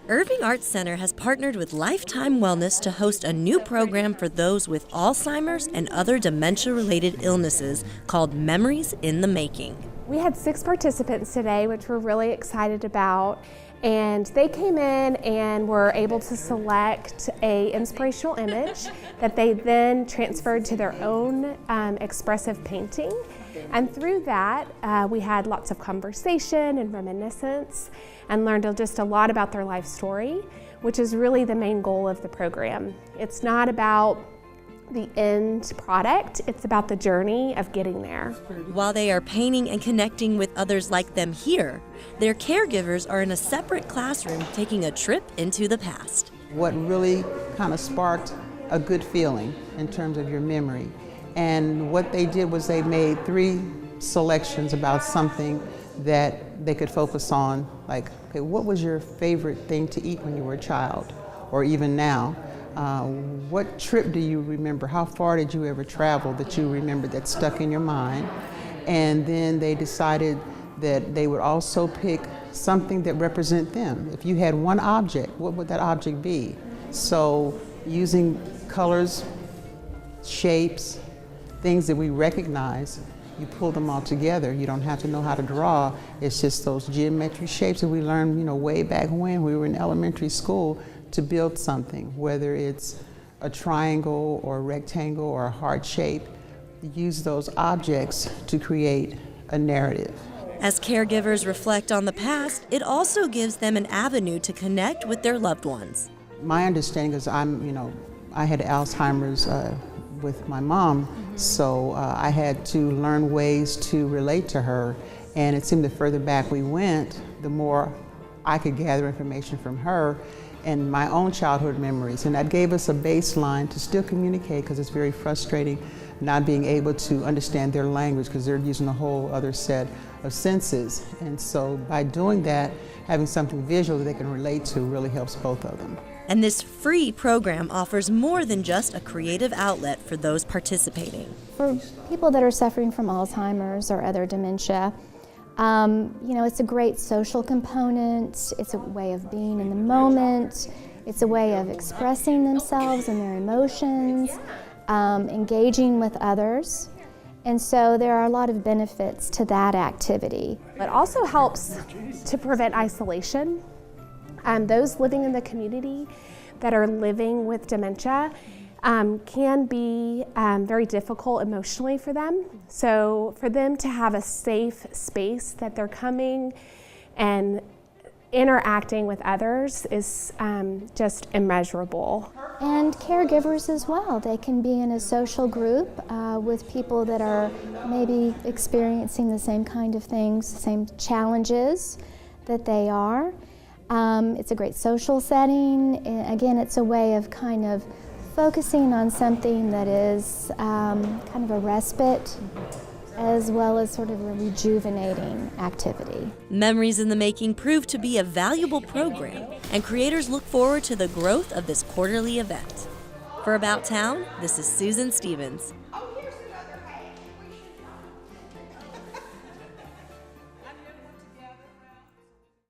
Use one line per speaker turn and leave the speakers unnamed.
Irving Arts Center has partnered with Lifetime Wellness to host a new program for those with Alzheimer's and other dementia-related illnesses called Memories in the Making.
We had 6 participants today, which we're really excited about. And they came in and were able to select an inspirational image that they then transferred to their own expressive painting. And through that, we had lots of conversation and reminiscence and learned just a lot about their life story, which is really the main goal of the program. It's not about the end product, it's about the journey of getting there.
While they are painting and connecting with others like them here, their caregivers are in a separate classroom taking a trip into the past.
What really kind of sparked a good feeling in terms of your memory. And what they did was they made 3 selections about something that they could focus on, like, okay, what was your favorite thing to eat when you were a child, or even now? What trip do you remember? How far did you ever travel that you remember that stuck in your mind? And then they decided that they would also pick something that represent them. If you had one object, what would that object be? So using colors, shapes, things that we recognize, you pull them all together. You don't have to know how to draw. It's just those geometric shapes that we learned, way back when we were in elementary school to build something, whether it's a triangle or a rectangle or a heart shape. Use those objects to create a narrative.
As caregivers reflect on the past, it also gives them an avenue to connect with their loved ones.
My understanding is I had Alzheimer's with my mom, so I had to learn ways to relate to her, and it seemed the further back we went, the more I could gather information from her and my own childhood memories, and that gave us a baseline to still communicate, because it's very frustrating not being able to understand their language because they're using a whole other set of senses. And so by doing that, having something visual that they can relate to really helps both of them.
And this free program offers more than just a creative outlet for those participating.
For people that are suffering from Alzheimer's or other dementia, it's a great social component. It's a way of being in the moment. It's a way of expressing themselves and their emotions, engaging with others. And so there are a lot of benefits to that activity.
It also helps to prevent isolation. Those living in the community that are living with dementia can be very difficult emotionally for them. So for them to have a safe space that they're coming and interacting with others is just immeasurable.
And caregivers as well. They can be in a social group with people that are maybe experiencing the same kind of things, the same challenges that they are. It's a great social setting. Again, it's a way of kind of focusing on something that is kind of a respite as well as sort of a rejuvenating activity.
Memories in the Making proved to be a valuable program, and creators look forward to the growth of this quarterly event. For About Town, this is Susan Stevens.